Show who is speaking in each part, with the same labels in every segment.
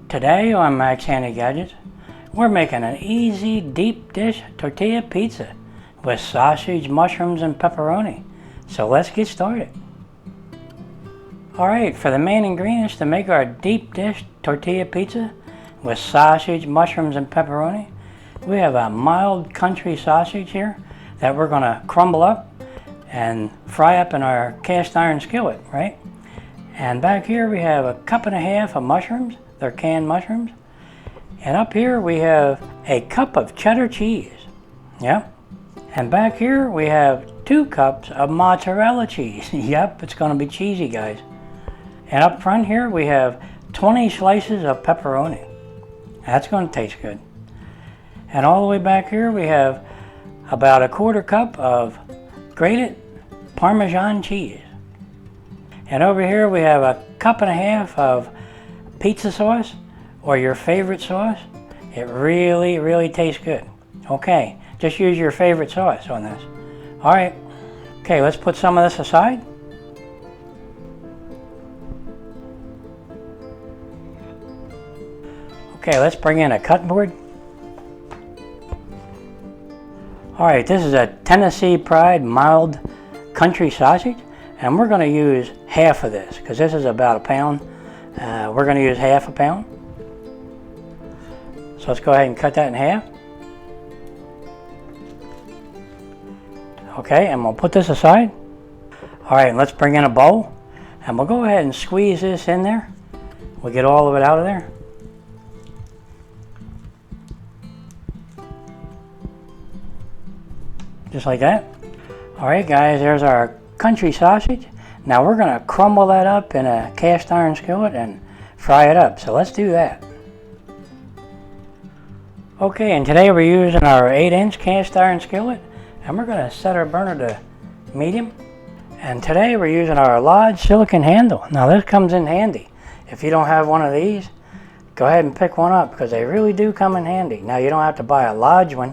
Speaker 1: Today on Max Handy Gadgets, we're making an easy deep dish tortilla pizza with sausage, mushrooms, and pepperoni. So let's get started. Alright, for the main ingredients to make our deep dish tortilla pizza with sausage, mushrooms, and pepperoni, we have a mild country sausage here that we're going to crumble up and fry up in our cast iron skillet, right? And back here we have a cup and a half of mushrooms. They're canned mushrooms. And up here we have a cup of cheddar cheese. Yep. And back here we have 2 cups of mozzarella cheese. Yep, it's going to be cheesy, guys. And up front here we have 20 slices of pepperoni. That's going to taste good. And all the way back here we have about a 1/4 cup of grated Parmesan cheese. And over here we have a cup and a half of pizza sauce, or your favorite sauce. It really tastes good. Okay, just use your favorite sauce on this. Alright, okay, let's put some of this aside. Okay, let's bring in a cutting board. Alright, this is a Tennessee Pride mild country sausage, and we're going to use half of this because this is about a pound. We're going to use half a pound. So let's go ahead and cut that in half. Okay, and we'll put this aside. Alright, let's bring in a bowl, and we'll go ahead and squeeze this in there. We'll get all of it out of there. Just like that. Alright guys, there's our country sausage. Now we're going to crumble that up in a cast iron skillet and fry it up. So let's do that. Okay, and today we're using our 8-inch cast iron skillet, and we're going to set our burner to medium. And today we're using our large silicone handle. Now this comes in handy. If you don't have one of these, go ahead and pick one up because they really do come in handy. Now you don't have to buy a large one,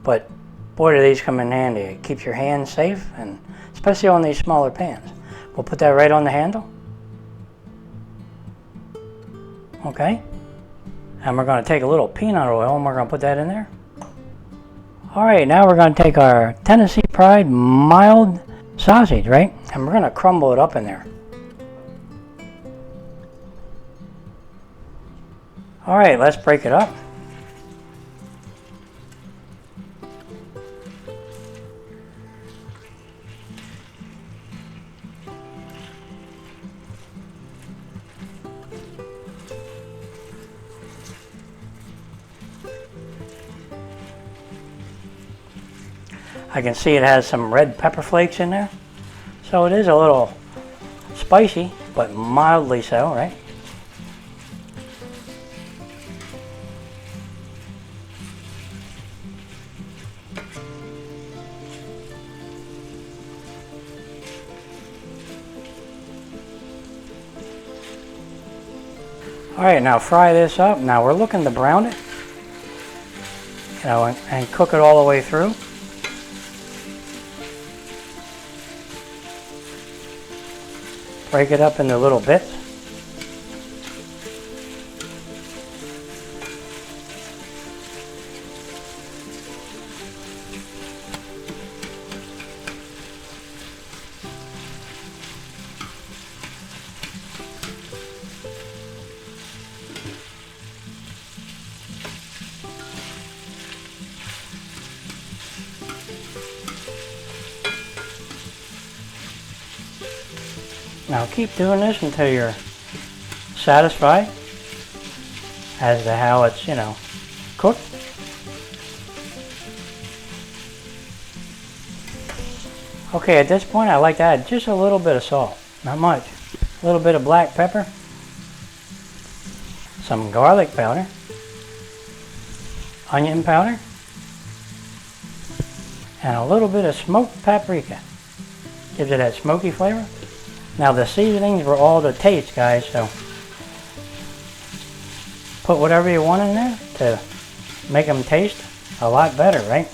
Speaker 1: but boy do these come in handy. It keeps your hands safe, and especially on these smaller pans. We'll put that right on the handle. Okay. And we're going to take a little peanut oil and we're going to put that in there. Alright, now we're going to take our Tennessee Pride mild sausage, right? And we're going to crumble it up in there. Alright, let's break it up. I can see it has some red pepper flakes in there. So it is a little spicy, but mildly so, right? Alright, now fry this up. Now we're looking to brown it, you know, and cook it all the way through. Break it up into little bits. Now keep doing this until you're satisfied as to how it's, you know, cooked. Okay, at this point I like to add just a little bit of salt, not much. A little bit of black pepper, some garlic powder, onion powder, and a little bit of smoked paprika. Gives it that smoky flavor. Now the seasonings were all to taste, guys, so put whatever you want in there to make them taste a lot better, right?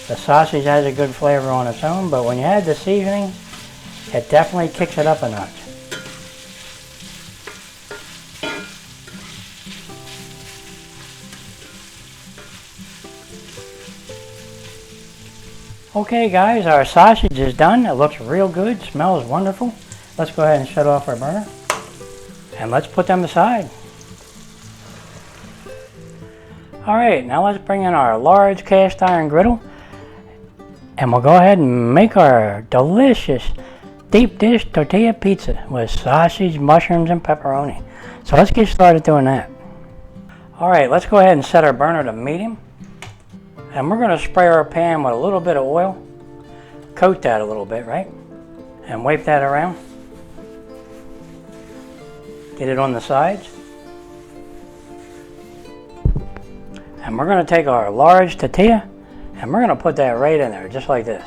Speaker 1: The sausage has a good flavor on its own, but when you add the seasoning, it definitely kicks it up a notch. Okay guys, our sausage is done. It looks real good, smells wonderful. Let's go ahead and shut off our burner. And let's put them aside. Alright, now let's bring in our large cast iron griddle. And we'll go ahead and make our delicious deep dish tortilla pizza with sausage, mushrooms, and pepperoni. So let's get started doing that. Alright, let's go ahead and set our burner to medium. And we're going to spray our pan with a little bit of oil. Coat that a little bit, right? And wipe that around. Get it on the sides. And we're going to take our large tortilla and we're going to put that right in there, just like this.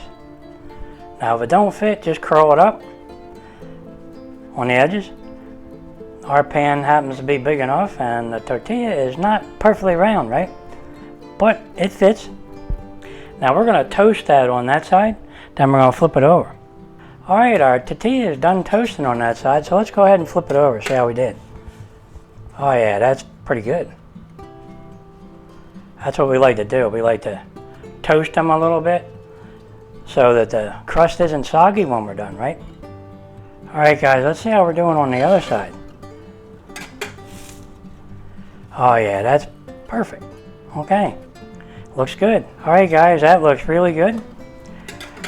Speaker 1: Now if it don't fit, just curl it up on the edges. Our pan happens to be big enough and the tortilla is not perfectly round, right? But it fits. Now we're going to toast that on that side, then we're going to flip it over. Alright, our tortilla is done toasting on that side, so let's go ahead and flip it over, see how we did. Oh yeah, that's pretty good. That's what we like to do. We like to toast them a little bit so that the crust isn't soggy when we're done, right? Alright guys, let's see how we're doing on the other side. Oh yeah, that's perfect. Okay. Looks good. Alright guys, that looks really good.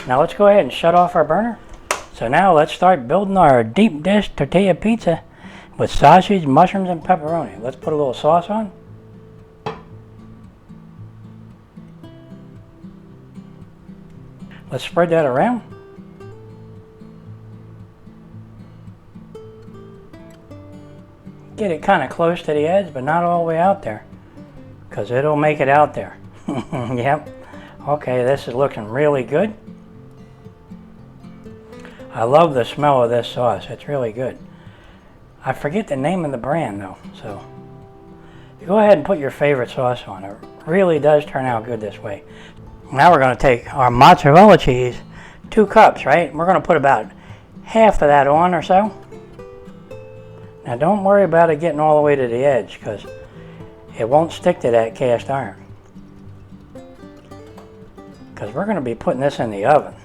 Speaker 1: Now let's go ahead and shut off our burner. So now let's start building our deep dish tortilla pizza with sausage, mushrooms, and pepperoni. Let's put a little sauce on. Let's spread that around. Get it kind of close to the edge, but not all the way out there, because it'll make it out there. Yep. Okay, this is looking really good. I love the smell of this sauce. It's really good. I forget the name of the brand though, so you go ahead and put your favorite sauce on. It really does turn out good this way. Now we're going to take our mozzarella cheese, 2 cups, right? We're going to put about half of that on or so. Now don't worry about it getting all the way to the edge, because it won't stick to that cast iron. Because we're going to be putting this in the oven.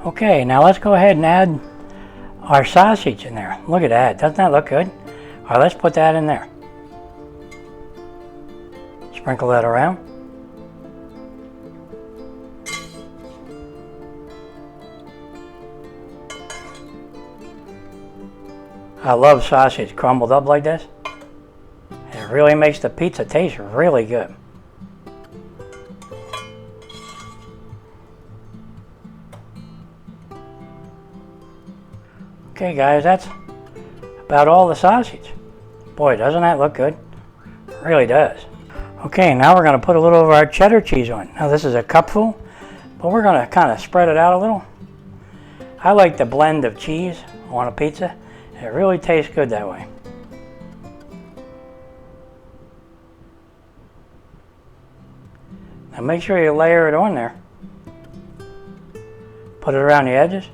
Speaker 1: Okay, now let's go ahead and add our sausage in there. Look at that. Doesn't that look good? All right, let's put that in there. Sprinkle that around. I love sausage crumbled up like this. It really makes the pizza taste really good. Okay guys, that's about all the sausage. Boy, doesn't that look good? It really does. Okay, now we're going to put a little of our cheddar cheese on. Now this is a cupful, but we're going to kind of spread it out a little. I like the blend of cheese on a pizza. It really tastes good that way. Now make sure you layer it on there. Put it around the edges.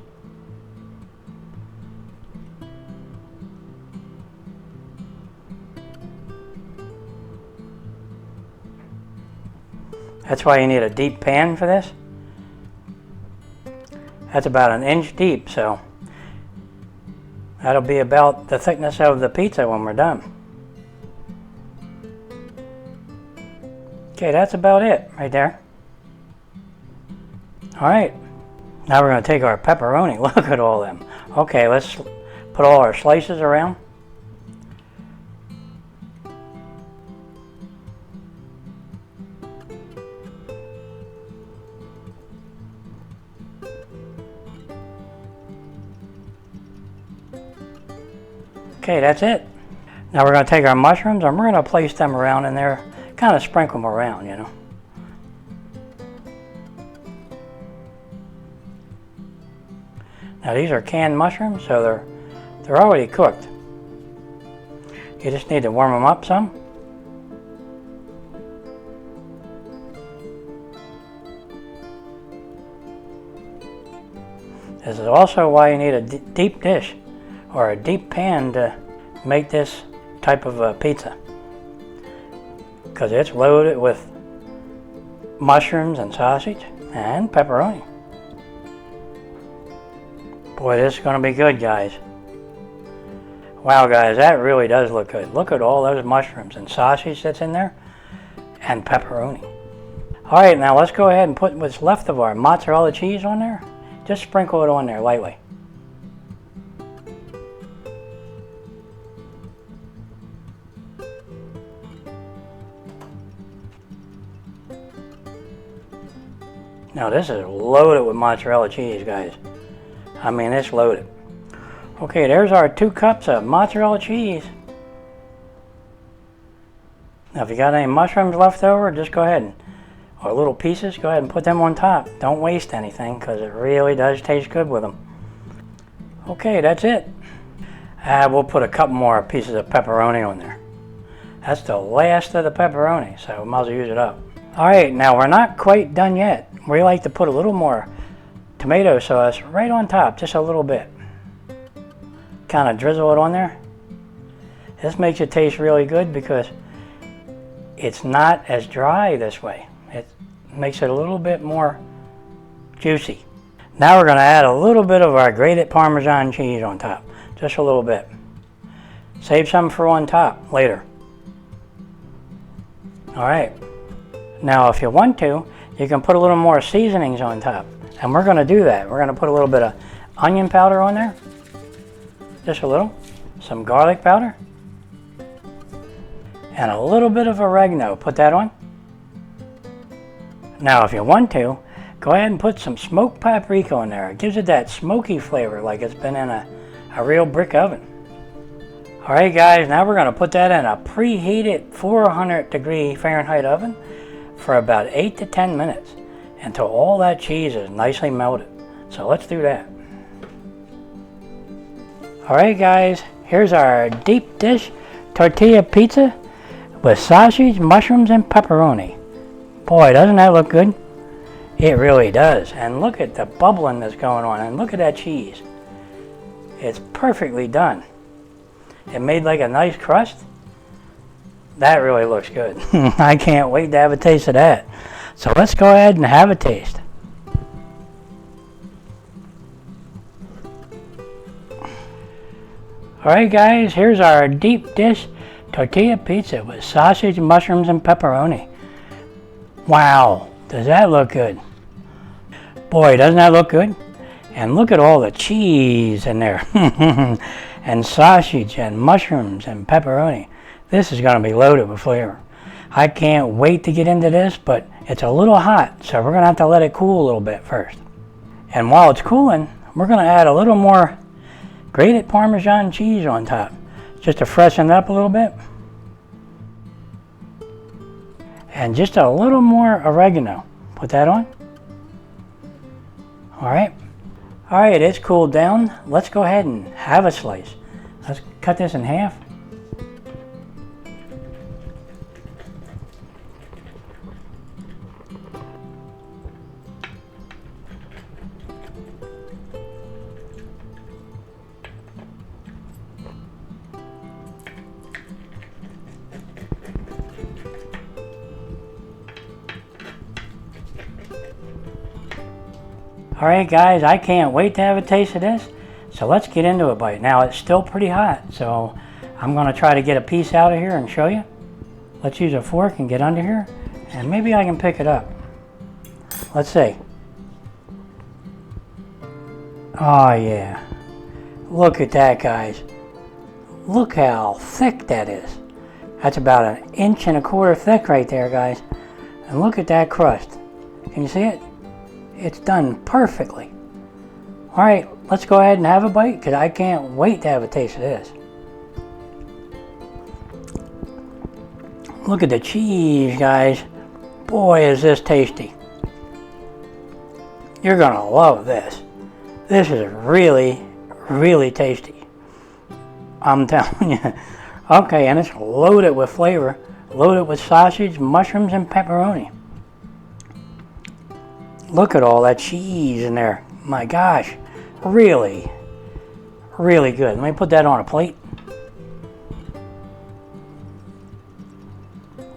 Speaker 1: That's why you need a deep pan for this. That's about 1 inch deep, so that'll be about the thickness of the pizza when we're done. Okay, that's about it right there. Alright, now we're going to take our pepperoni. Look at all them. Okay, let's put all our slices around. Okay, that's it. Now we're going to take our mushrooms and we're going to place them around in there, kind of sprinkle them around, you know. Now these are canned mushrooms, so they're already cooked. You just need to warm them up some. This is also why you need a deep dish or a deep pan to make this type of pizza, because it's loaded with mushrooms and sausage and pepperoni. Boy, this is going to be good, guys. Wow, guys, that really does look good. Look at all those mushrooms and sausage that's in there and pepperoni. All right, now let's go ahead and put what's left of our mozzarella cheese on there. Just sprinkle it on there lightly. Now this is loaded with mozzarella cheese, guys. I mean, it's loaded. Okay, there's our 2 cups of mozzarella cheese. Now if you got any mushrooms left over, just go ahead and, or little pieces, go ahead and put them on top. Don't waste anything, because it really does taste good with them. Okay, that's it. We'll put a couple more pieces of pepperoni on there. That's the last of the pepperoni, so we might as well use it up. Alright, now we're not quite done yet. We like to put a little more tomato sauce right on top, just a little bit. Kind of drizzle it on there. This makes it taste really good because it's not as dry this way. It makes it a little bit more juicy. Now we're going to add a little bit of our grated Parmesan cheese on top. Just a little bit. Save some for on top later. Alright. Now if you want to, you can put a little more seasonings on top. And we're going to do that. We're going to put a little bit of onion powder on there. Just a little. Some garlic powder. And a little bit of oregano. Put that on. Now if you want to, go ahead and put some smoked paprika on there. It gives it that smoky flavor like it's been in a real brick oven. Alright guys, now we're going to put that in a preheated 400-degree Fahrenheit oven for about 8 to 10 minutes until all that cheese is nicely melted. So let's do that. Alright guys, here's our deep dish tortilla pizza with sausage, mushrooms, and pepperoni. Boy, doesn't that look good? It really does. And look at the bubbling that's going on, and look at that cheese. It's perfectly done. It made like a nice crust. That really looks good. I can't wait to have a taste of that. So let's go ahead and have a taste. Alright guys, here's our deep dish tortilla pizza with sausage, mushrooms, and pepperoni. Wow, does that look good? Boy, doesn't that look good? And look at all the cheese in there. And sausage and mushrooms and pepperoni. This is going to be loaded with flavor. I can't wait to get into this, but it's a little hot, so we're going to have to let it cool a little bit first. And while it's cooling, we're going to add a little more grated Parmesan cheese on top, just to freshen it up a little bit. And just a little more oregano. Put that on. Alright. Alright, it's cooled down. Let's go ahead and have a slice. Let's cut this in half. Alright guys, I can't wait to have a taste of this. So let's get into a bite. Now it's still pretty hot, so I'm going to try to get a piece out of here and show you. Let's use a fork and get under here, and maybe I can pick it up. Let's see. Oh yeah. Look at that, guys. Look how thick that is. That's about 1.25 inches thick right there, guys. And look at that crust. Can you see it? It's done perfectly. Alright, let's go ahead and have a bite, because I can't wait to have a taste of this. Look at the cheese, guys. Boy, is this tasty. You're going to love this. This is really, really tasty. I'm telling you. Okay, and it's loaded with flavor, loaded with sausage, mushrooms, and pepperoni. Look at all that cheese in there. My gosh, really, really good. Let me put that on a plate.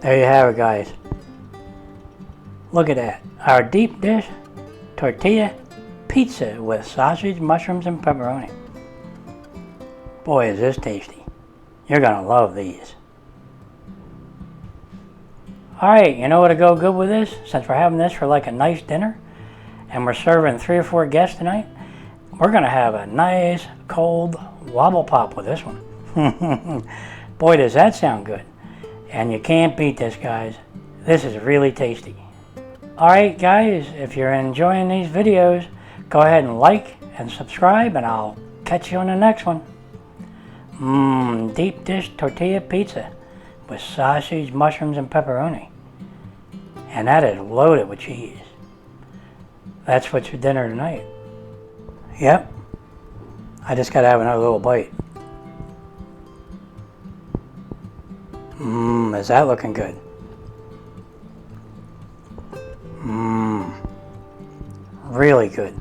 Speaker 1: There you have it, guys. Look at that. Our deep dish tortilla pizza with sausage, mushrooms, and pepperoni. Boy, is this tasty. You're gonna love these. Alright, you know what'll go good with this? Since we're having this for like a nice dinner, and we're serving 3 or 4 guests tonight, we're gonna have a nice cold wobble pop with this one. Boy, does that sound good. And you can't beat this, guys. This is really tasty. Alright guys, if you're enjoying these videos, go ahead and like and subscribe, and I'll catch you on the next one. Deep dish tortilla pizza with sausage, mushrooms, and pepperoni. And that is loaded with cheese. That's what's for dinner tonight. Yep. I just gotta have another little bite. Is that looking good? Really good.